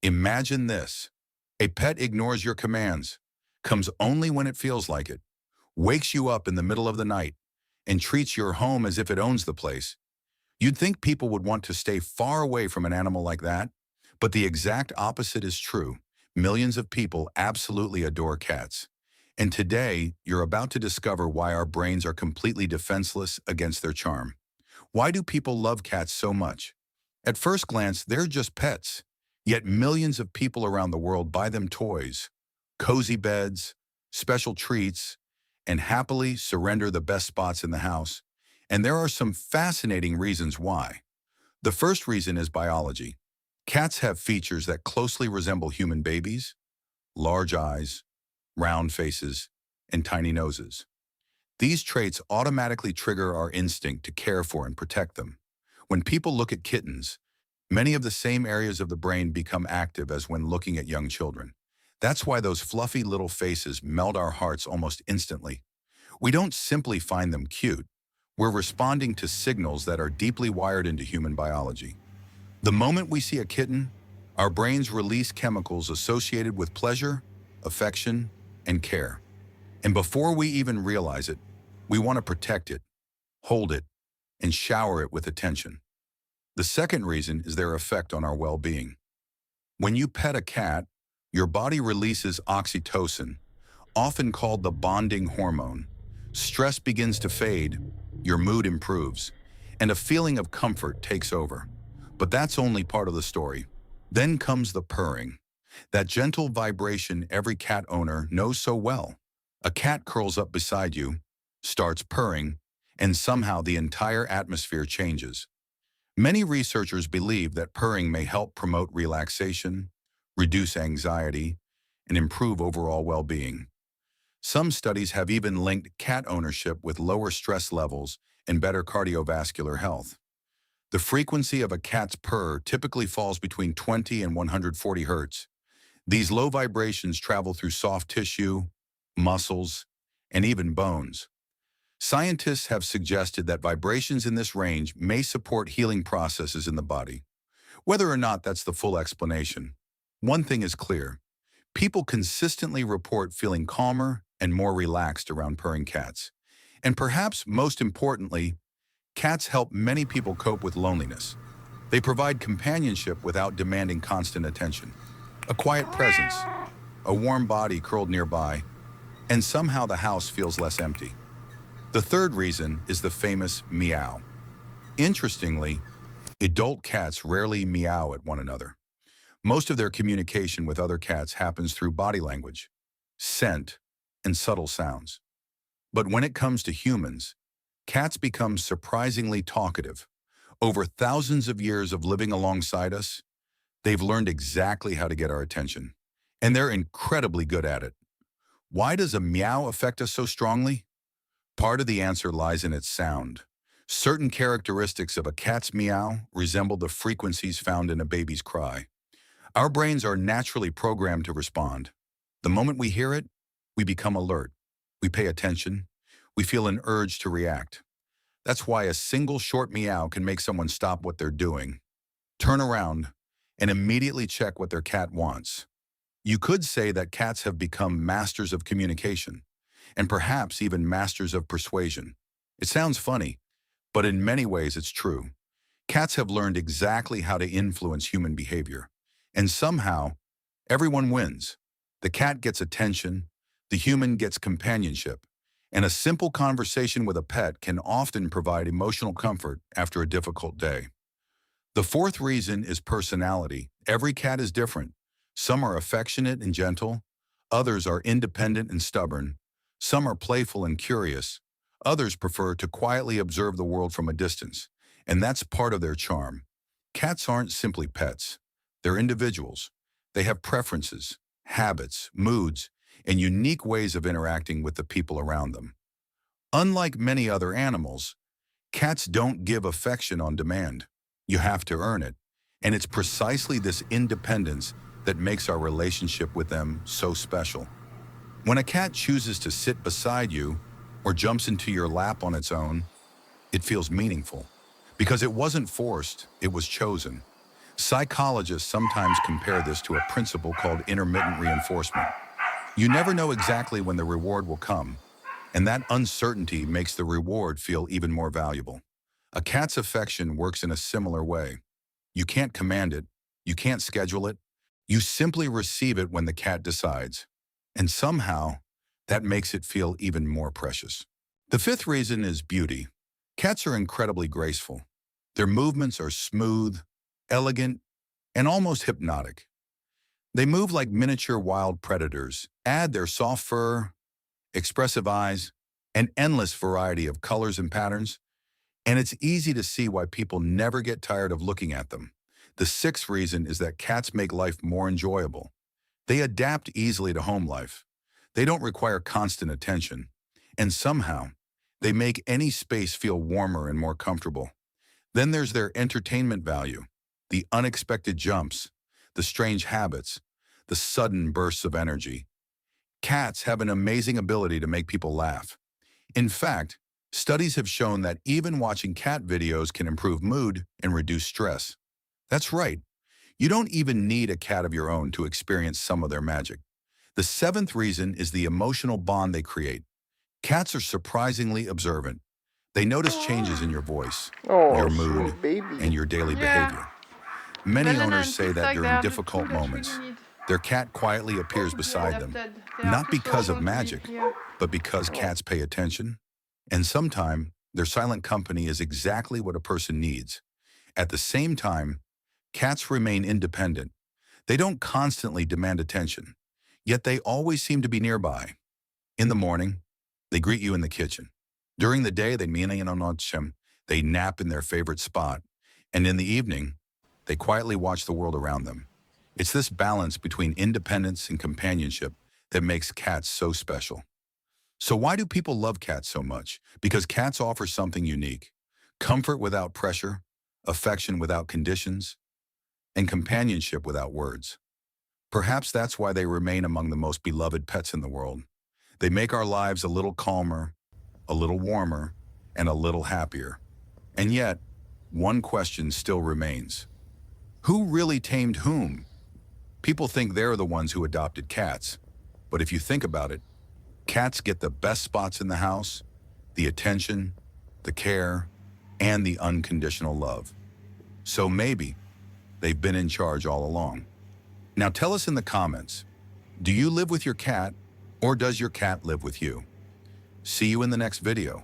Imagine this. A pet ignores your commands, comes only when it feels like it, wakes you up in the middle of the night, and treats your home as if it owns the place. You'd think people would want to stay far away from an animal like that, but the exact opposite is true. Millions of people absolutely adore cats. And today, you're about to discover why our brains are completely defenseless against their charm. Why do people love cats so much? At first glance, they're just pets. Yet millions of people around the world buy them toys, cozy beds, special treats, and happily surrender the best spots in the house. And there are some fascinating reasons why. The first reason is biology. Cats have features that closely resemble human babies: large eyes, round faces, and tiny noses. These traits automatically trigger our instinct to care for and protect them. When people look at kittens, many of the same areas of the brain become active as when looking at young children. That's why those fluffy little faces melt our hearts almost instantly. We don't simply find them cute. We're responding to signals that are deeply wired into human biology. The moment we see a kitten, our brains release chemicals associated with pleasure, affection, and care. And before we even realize it, we want to protect it, hold it, and shower it with attention. The second reason is their effect on our well-being. When you pet a cat, your body releases oxytocin, often called the bonding hormone. Stress begins to fade, your mood improves, and a feeling of comfort takes over. But that's only part of the story. Then comes the purring, that gentle vibration every cat owner knows so well. A cat curls up beside you, starts purring, and somehow the entire atmosphere changes. Many researchers believe that purring may help promote relaxation, reduce anxiety, and improve overall well-being. Some studies have even linked cat ownership with lower stress levels and better cardiovascular health. The frequency of a cat's purr typically falls between 20 and 140 hertz. These low vibrations travel through soft tissue, muscles, and even bones. Scientists have suggested that vibrations in this range may support healing processes in the body. Whether or not that's the full explanation, one thing is clear. People consistently report feeling calmer and more relaxed around purring cats. And perhaps most importantly, cats help many people cope with loneliness. They provide companionship without demanding constant attention. A quiet presence, a warm body curled nearby, and somehow the house feels less empty. The third reason is the famous meow. Interestingly, adult cats rarely meow at one another. Most of their communication with other cats happens through body language, scent, and subtle sounds. But when it comes to humans, cats become surprisingly talkative. Over thousands of years of living alongside us, they've learned exactly how to get our attention, and they're incredibly good at it. Why does a meow affect us so strongly? Part of the answer lies in its sound. Certain characteristics of a cat's meow resemble the frequencies found in a baby's cry. Our brains are naturally programmed to respond. The moment we hear it, we become alert. We pay attention. We feel an urge to react. That's why a single short meow can make someone stop what they're doing, turn around, and immediately check what their cat wants. You could say that cats have become masters of communication, and perhaps even masters of persuasion. It sounds funny, but in many ways it's true. Cats have learned exactly how to influence human behavior. And somehow, everyone wins. The cat gets attention, the human gets companionship, and a simple conversation with a pet can often provide emotional comfort after a difficult day. The fourth reason is personality. Every cat is different. Some are affectionate and gentle, others are independent and stubborn, some are playful and curious, others prefer to quietly observe the world from a distance, and that's part of their charm. Cats aren't simply pets. They're individuals. They have preferences, habits, moods, and unique ways of interacting with the people around them. Unlike many other animals, cats don't give affection on demand. You have to earn it, and it's precisely this independence that makes our relationship with them so special. When a cat chooses to sit beside you or jumps into your lap on its own, it feels meaningful. Because it wasn't forced, it was chosen. Psychologists sometimes compare this to a principle called intermittent reinforcement. You never know exactly when the reward will come, and that uncertainty makes the reward feel even more valuable. A cat's affection works in a similar way. You can't command it, you can't schedule it, you simply receive it when the cat decides. And somehow, that makes it feel even more precious. The fifth reason is beauty. Cats are incredibly graceful. Their movements are smooth, elegant, and almost hypnotic. They move like miniature wild predators, add their soft fur, expressive eyes, an endless variety of colors and patterns, and it's easy to see why people never get tired of looking at them. The sixth reason is that cats make life more enjoyable. They adapt easily to home life. They don't require constant attention, and somehow, they make any space feel warmer and more comfortable. Then there's their entertainment value, the unexpected jumps, the strange habits, the sudden bursts of energy. Cats have an amazing ability to make people laugh. In fact, studies have shown that even watching cat videos can improve mood and reduce stress. That's right. You don't even need a cat of your own to experience some of their magic. The seventh reason is the emotional bond they create. Cats are surprisingly observant. They notice changes in your voice, Oh, your mood, sweet baby. and your daily Yeah. behavior. Many Melanie owners and say that TikTok, they during are the difficult two that moments, really need their cat quietly appears to be beside them, adapted. They are not too because of social to live magic, here. but because cats pay attention. And sometimes, their silent company is exactly what a person needs. At the same time, cats remain independent. They don't constantly demand attention, yet they always seem to be nearby. In the morning, they greet you in the kitchen. During the day, they nap in their favorite spot. And in the evening, they quietly watch the world around them. It's this balance between independence and companionship that makes cats so special. So why do people love cats so much? Because cats offer something unique. Comfort without pressure, affection without conditions, and companionship without words. Perhaps that's why they remain among the most beloved pets in the world. They make our lives a little calmer, a little warmer, and a little happier. And yet, one question still remains. Who really tamed whom? People think they're the ones who adopted cats. But if you think about it, cats get the best spots in the house, the attention, the care, and the unconditional love. So maybe they've been in charge all along. Now tell us in the comments, do you live with your cat or does your cat live with you? See you in the next video.